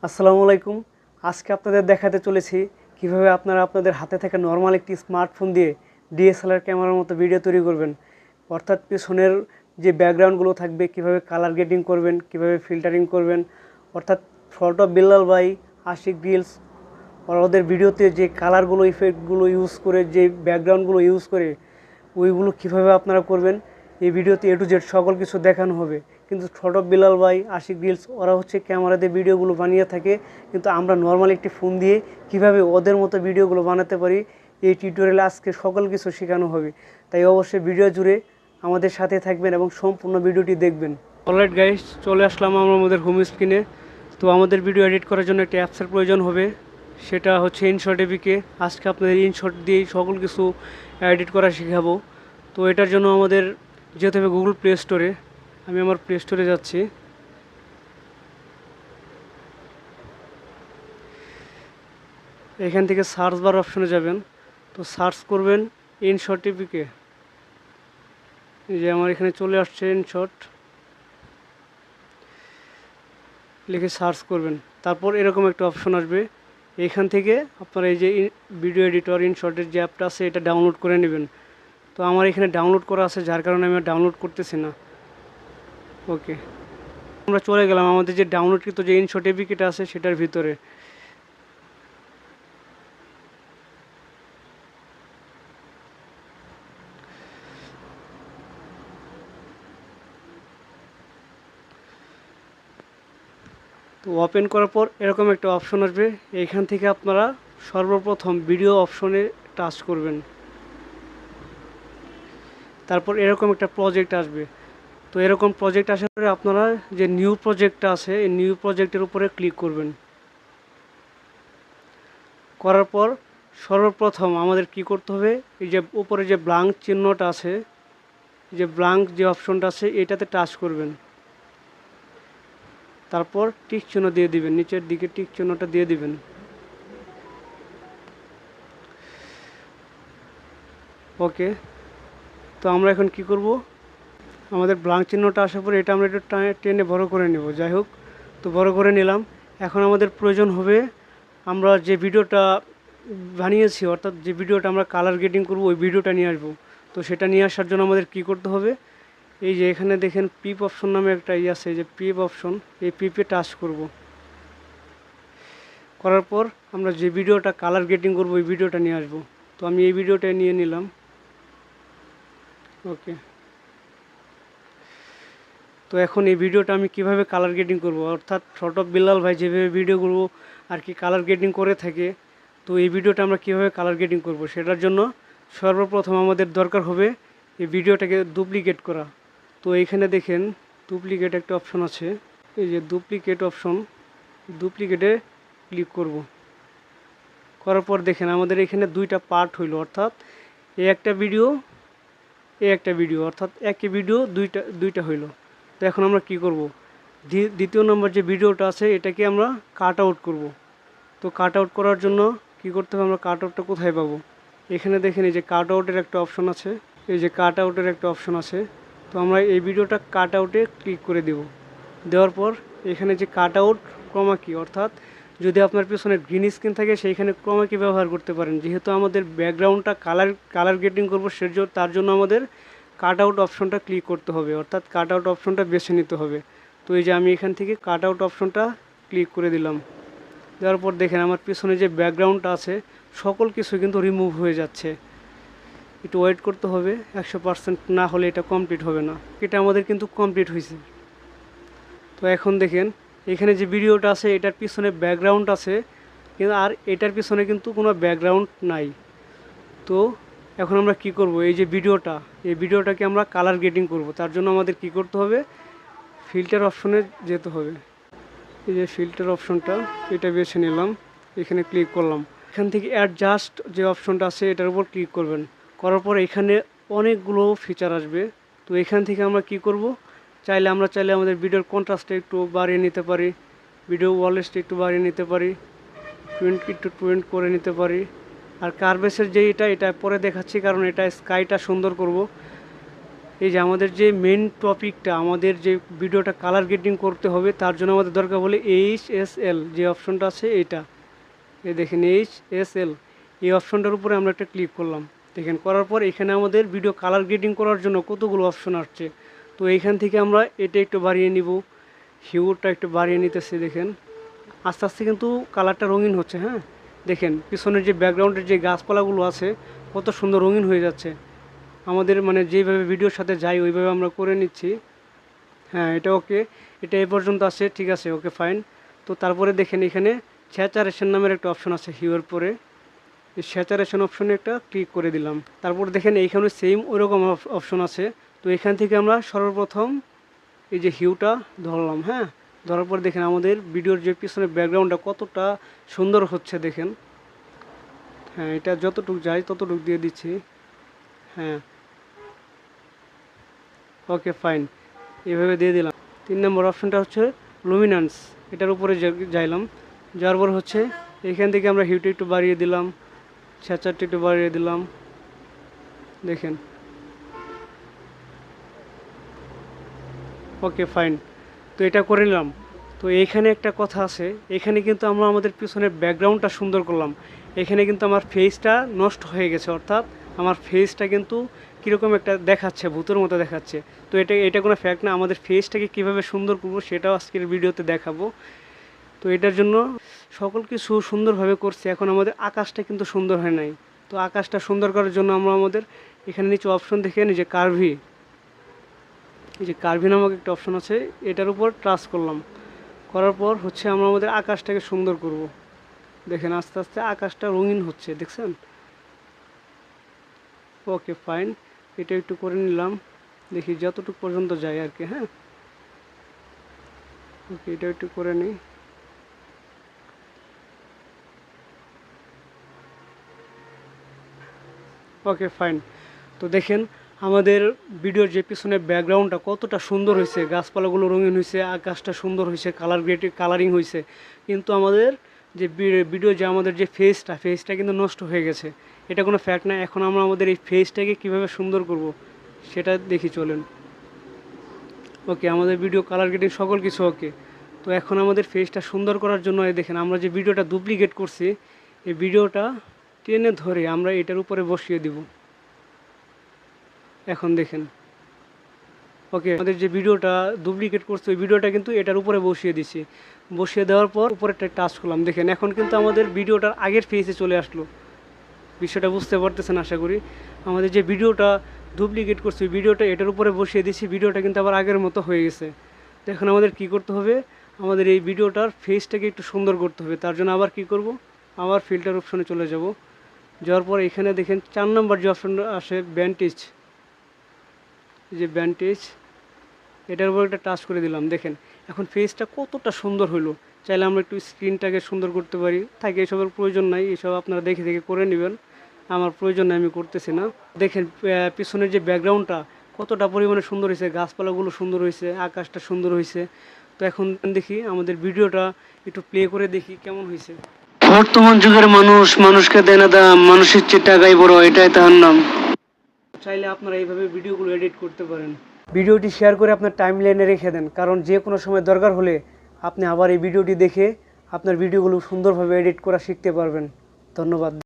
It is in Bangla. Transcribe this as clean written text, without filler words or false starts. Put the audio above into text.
আসসালামু আলাইকুম। আজকে আপনাদের দেখাতে চলেছি কিভাবে আপনারা আপনাদের হাতে থাকা নর্মাল একটি স্মার্টফোন দিয়ে ডিএসএলআর ক্যামেরার মতো ভিডিও তৈরি করবেন। অর্থাৎ পিছনের যে ব্যাকগ্রাউন্ডগুলো থাকবে কিভাবে কালার গ্রেডিং করবেন, কিভাবে ফিল্টারিং করবেন। অর্থাৎ ফটো বিল্লাল ভাই, আশিক রিলস ওদের ভিডিওতে যে কালারগুলো ইফেক্টগুলো ইউজ করে, যে ব্যাকগ্রাউন্ডগুলো ইউজ করে ওইগুলো কিভাবে আপনারা করবেন এই ভিডিওতে A to Z সকল কিছু দেখানো হবে। কিন্তু ছোটো বিলাল ভাই, আশিক রিলস ওরা হচ্ছে ক্যামেরাতে ভিডিওগুলো বানিয়ে থাকে, কিন্তু আমরা নর্মাল একটি ফোন দিয়ে কিভাবে ওদের মতো ভিডিওগুলো বানাতে পারি এই টিউটোরিয়ালে আজকে সকল কিছু শেখানো হবে। তাই অবশ্যই ভিডিও জুড়ে আমাদের সাথে থাকবেন এবং সম্পূর্ণ ভিডিওটি দেখবেন। অলরাইট গাইস, চলে আসলাম আমরা আমাদের হোম স্ক্রিনে। তো আমাদের ভিডিও এডিট করার জন্য একটা অ্যাপসের প্রয়োজন হবে, সেটা হচ্ছে ইনশট এপিকে। আজকে আপনাদের ইনশট দিয়েই সকল কিছু এডিট করা শেখাবো। তো এটার জন্য আমাদের যেতে হবে গুগল প্লে স্টোরে। আমি আমার প্লে স্টোরে যাচ্ছি। এখান থেকে সার্চ বার অপশনে যাবেন, তো সার্চ করবেন ইনশট এপিকে। এই যে আমার এখানে চলে আসছে ইনশট, লিখে সার্চ করবেন। তারপর এরকম একটা অপশন আসবে, এইখান থেকে আপনারা এই যে ভিডিও এডিটর ইনশটের যে অ্যাপটা আছে এটা ডাউনলোড করে নেবেন। তো আমার এখানে ডাউনলোড করা আছে, যার কারণে আমি ডাউনলোড করতেছি না। ওকে, আমরা চলে গেলাম আমাদের যে ডাউনলোডকৃত যে ইনশট এপিকেটা আছে সেটার ভিতরে। তো ওপেন করার পর এরকম একটা অপশন আসবে, এইখান থেকে আপনারা সর্বপ্রথম ভিডিও অপশনে টাচ করবেন। তারপর এরকম একটা প্রজেক্ট আসবে। তো এরকম প্রজেক্ট আসার পরে আপনারা যে নিউ প্রজেক্টটা আছে এই নিউ প্রজেক্টের উপরে ক্লিক করবেন। করার পর সর্বপ্রথম আমাদের কি করতে হবে, এই যে উপরে যে ব্ল্যাঙ্ক চিহ্নটা আছে, যে ব্ল্যাঙ্ক যে অপশনটা আছে এটাতে টাচ করবেন। তারপর টিক চিহ্ন দিয়ে দিবেন, নিচের দিকে টিক চিহ্নটা দিয়ে দিবেন। ওকে, তো আমরা এখন কি করব, আমাদের ব্ল্যাঙ্ক চিহ্নটা আসার পরে এটা আমরা একটু টেনে বড় করে নেব। যাই হোক, তো বড় করে নিলাম। এখন আমাদের প্রয়োজন হবে আমরা যে ভিডিওটা বানিয়েছি, অর্থাৎ যে ভিডিওটা আমরা কালার গ্রেডিং করব ওই ভিডিওটা নিয়ে আসবো। তো সেটা নিয়ে আসার জন্য আমাদের কি করতে হবে, এই যে এখানে দেখেন পিপ অপশন নামে একটা আছে, এই যে পিপ অপশন, এই পিপে টাচ করব। করার পর আমরা যে ভিডিওটা কালার গ্রেডিং করব ওই ভিডিওটা নিয়ে আসবো। তো আমি এই ভিডিওটা নিয়ে নিলাম। ওকে, তো এখন এই ভিডিওটা আমি কিভাবে কালার গ্রেডিং করব, অর্থাৎ ছোটো বিল্লাল ভাই যেভাবে ভিডিওগুলো আর কি কালার গ্রেডিং করে থাকে, তো এই ভিডিওটা আমরা কিভাবে কালার গ্রেডিং করব সেটার জন্য সর্বপ্রথম আমাদের দরকার হবে এই ভিডিওটাকে ডুপ্লিকেট করা। তো এইখানে দেখেন ডুপ্লিকেট একটা অপশন আছে, এই যে ডুপ্লিকেট অপশন, ডুপ্লিকেটে ক্লিক করব। করার পর দেখেন আমাদের এখানে দুইটা পার্ট হইল, অর্থাৎ এই একটা ভিডিও, এই একটা ভিডিও, অর্থাৎ একই ভিডিও দুইটা হইল। তো এখন আমরা কি করব, দ্বিতীয় নম্বর যে ভিডিওটা আছে এটাকে আমরা কাট আউট করব। তো কাট আউট করার জন্য কি করতে হবে, আমরা কাট আউটটা কোথায় পাবো, এখানে দেখেন এই যে কাট আউটের একটা অপশন আছে, এই যে কাট আউটের একটা অপশন আছে। তো আমরা এই ভিডিওটা কাট আউটে ক্লিক করে দেব। দেওয়ার পর এখানে যে কাট আউট ক্রমা কি, অর্থাৎ যদি আপনার পেছনে গ্রিন স্ক্রিন থাকে সেইখানে ক্রমা কি ব্যবহার করতে পারেন। যেহেতু আমাদের ব্যাকগ্রাউন্ডটা কালার গ্রেডিং করবো তার জন্য আমাদের কাট আউট অপশনটা ক্লিক করতে হবে, অর্থাৎ কাট আউট অপশনটা বেছে নিতে হবে। তো এই যে আমি এখান থেকে কাট আউট অপশনটা ক্লিক করে দিলাম। দেওয়ার পর দেখেন আমার পিছনে যে ব্যাকগ্রাউন্ডটা আছে সকল কিছু কিন্তু রিমুভ হয়ে যাচ্ছে। একটু ওয়েট করতে হবে, 100% না হলে এটা কমপ্লিট হবে না। এটা আমাদের কিন্তু কমপ্লিট হয়েছে। তো এখন দেখেন এখানে যে ভিডিওটা আছে এটার পিছনে ব্যাকগ্রাউন্ড আছে, কিন্তু আর এটার পিছনে কিন্তু কোনো ব্যাকগ্রাউন্ড নাই। তো এখন আমরা কি করব, এই যে ভিডিওটা, এই ভিডিওটাকে আমরা কালার গ্রেডিং করব। তার জন্য আমাদের কি করতে হবে, ফিল্টার অপশনে যেতে হবে। এই যে ফিল্টার অপশনটা, এটা বেছে নিলাম, এখানে ক্লিক করলাম। এখান থেকে অ্যাডজাস্ট যে অপশনটা আছে এটার উপর ক্লিক করবেন। করার পর এখানে অনেকগুলো ফিচার আসবে। তো এখান থেকে আমরা কি করব, চাইলে আমাদের ভিডিওর কন্ট্রাস্টটা একটু বাড়িয়ে নিতে পারি, ভিডিও ওয়ালেসটা একটু বাড়িয়ে নিতে পারি, একটু টুয়েন্ট করে নিতে পারি। আর কার্ভেসের যে এটা পরে দেখাচ্ছি, কারণ এটা স্কাইটা সুন্দর করব। এই যে আমাদের যে মেন টপিকটা, আমাদের যে ভিডিওটা কালার গ্রেডিং করতে হবে, তার জন্য আমাদের দরকার বলে HSL যে অপশনটা আছে এইটা। এই দেখেন HSL, এই অপশনটার উপরে আমরা একটা ক্লিক করলাম। দেখেন করার পর এখানে আমাদের ভিডিও কালার গ্রেডিং করার জন্য কতগুলো অপশন আসছে। তো এইখান থেকে আমরা এটা একটু বাড়িয়ে নিব, হিউটা একটু বাড়িয়ে নিতেছি। দেখেন আস্তে আস্তে কিন্তু কালারটা রঙিন হচ্ছে। হ্যাঁ দেখেন পিছনের যে ব্যাকগ্রাউন্ডের যে গাছপালাগুলো আছে কত সুন্দর রঙিন হয়ে যাচ্ছে। আমাদের মানে যেভাবে ভিডিওর সাথে যাই ওইভাবে আমরা করে নিচ্ছি। হ্যাঁ এটা ওকে, এটা এই পর্যন্ত আছে, ঠিক আছে, ওকে ফাইন। তো তারপরে দেখেন এখানে স্যাচারেশন নামের একটা অপশন আছে হিউর পরে, এই স্যাচারেশন অপশনে একটা ক্লিক করে দিলাম। তারপর দেখেন এইখানে সেম ওইরকম অপশন আছে। তো এখান থেকে আমরা সর্বপ্রথম এই যে হিউটা ধরলাম। হ্যাঁ ধরার পর দেখেন আমাদের ভিডিওর যে পিছনের ব্যাকগ্রাউন্ডটা কতটা সুন্দর হচ্ছে দেখেন। হ্যাঁ এটা যতটুকু যায় ততটুকু দিয়ে দিচ্ছি। হ্যাঁ ওকে ফাইন, এভাবে দিয়ে দিলাম। 3 নম্বর অপশনটা হচ্ছে লুমিনান্স, এটার উপরে যাইলাম। যাওয়ার পর হচ্ছে এখান থেকে আমরা হিউটা একটু বাড়িয়ে দিলাম, স্যাচারটা একটু বাড়িয়ে দিলাম। দেখেন ওকে ফাইন, তো এটা করে নিলাম। তো এইখানে একটা কথা আছে, এখানে কিন্তু আমরা আমাদের পিছনের ব্যাকগ্রাউন্ডটা সুন্দর করলাম। এখানে কিন্তু আমার ফেসটা নষ্ট হয়ে গেছে, অর্থাৎ আমার ফেসটা কিন্তু কীরকম একটা দেখাচ্ছে, ভূতের মতো দেখাচ্ছে। তো এটা কোনো ফ্যাক্ট না, আমাদের ফেসটাকে কীভাবে সুন্দর করবো সেটাও আজকের ভিডিওতে দেখাবো। তো এটার জন্য সকল কিছু সুন্দরভাবে করছি। এখন আমাদের আকাশটা কিন্তু সুন্দর হয় নাই। তো আকাশটা সুন্দর করার জন্য আমরা আমাদের এখানে নিচে অপশন দেখে যে কার্ভি, এই যে কার্ভি নামক একটা অপশন আছে, এটার উপর টাচ করলাম। করার পর হচ্ছে আমরা আমাদের আকাশটাকে সুন্দর করব। দেখেন আস্তে আস্তে আকাশটা রঙিন হচ্ছে, দেখছেন? ওকে ফাইন, এটা একটু করে নিলাম, দেখি যতটুকু পর্যন্ত যায় আর কি। হ্যাঁ ওকে, এটা একটু করে নিই। ওকে ফাইন, তো দেখেন আমাদের ভিডিওর যে পিছনে ব্যাকগ্রাউন্ডটা কতটা সুন্দর হয়েছে, গাছপালাগুলো রঙিন হয়েছে, আকাশটা সুন্দর হয়েছে, কালারিং হয়েছে। কিন্তু আমাদের যে ভিডিও যে আমাদের যে ফেসটা কিন্তু নষ্ট হয়ে গেছে। এটা কোনো ফ্যাক্ট না। এখন আমরা আমাদের এই ফেসটাকে কীভাবে সুন্দর করব সেটা দেখি চলেন। ওকে, আমাদের ভিডিও কালার গ্রেডিং সকল কিছু ওকে। তো এখন আমাদের ফেসটা সুন্দর করার জন্য এই দেখেন আমরা যে ভিডিওটা ডুপ্লিকেট করছি, এই ভিডিওটা টেনে ধরে আমরা এটার উপরে বসিয়ে দিব। এখন দেখেন ওকে, আমাদের যে ভিডিওটা ডুপ্লিকেট করছে ওই ভিডিওটা কিন্তু এটার উপরে বসিয়ে দিছি। বসিয়ে দেওয়ার পর উপরেরটা টাচ করলাম। দেখেন এখন কিন্তু আমাদের ভিডিওটার আগের ফেসে চলে আসলো। বিষয়টা বুঝতে পারতেছেন আশা করি। আমাদের যে ভিডিওটা ডুপ্লিকেট করছে ওই ভিডিওটা এটার উপরে বসিয়ে দিছি, ভিডিওটা কিন্তু আবার আগের মতো হয়ে গেছে। তো এখন আমাদের কী করতে হবে, আমাদের এই ভিডিওটার ফেসটাকে একটু সুন্দর করতে হবে। তার জন্য আবার কি করব, আবার ফিল্টার অপশনে চলে যাব। যাওয়ার পর এখানে দেখেন 4 নম্বর যে অপশনটা আসে ব্যান্ডেজ, যে ব্যান্ডেজ, এটার উপর একটা টাচ করে দিলাম। দেখেন এখন ফেসটা কতটা সুন্দর হলো। চাইলে আমরা একটু স্ক্রিনটাকে সুন্দর করতে পারি, থাকে এসবের প্রয়োজন নাই, এসব আপনারা দেখে দেখে করে নেবেন, আমার প্রয়োজন নাই, আমি করতেছি না। দেখেন পিছনের যে ব্যাকগ্রাউন্ডটা কতটা পরিমাণে সুন্দর হয়েছে, গাছপালাগুলো সুন্দর হয়েছে, আকাশটা সুন্দর হয়েছে। তো এখন দেখি আমাদের ভিডিওটা একটু প্লে করে দেখি কেমন হয়েছে। বর্তমান যুগের মানুষকে দেয় না দাম, মানুষের চেয়ে টাকাই বড়, এটাই তার নাম। চাইলে আপনারা এইভাবে ভিডিওগুলো এডিট করতে পারেন। ভিডিওটি শেয়ার করে আপনার টাইমলাইনে রেখে দেন, কারণ যে কোনো সময় দরকার হলে আপনি আবার এই ভিডিওটি দেখে আপনার ভিডিওগুলো সুন্দরভাবে এডিট করা শিখতে পারবেন। ধন্যবাদ।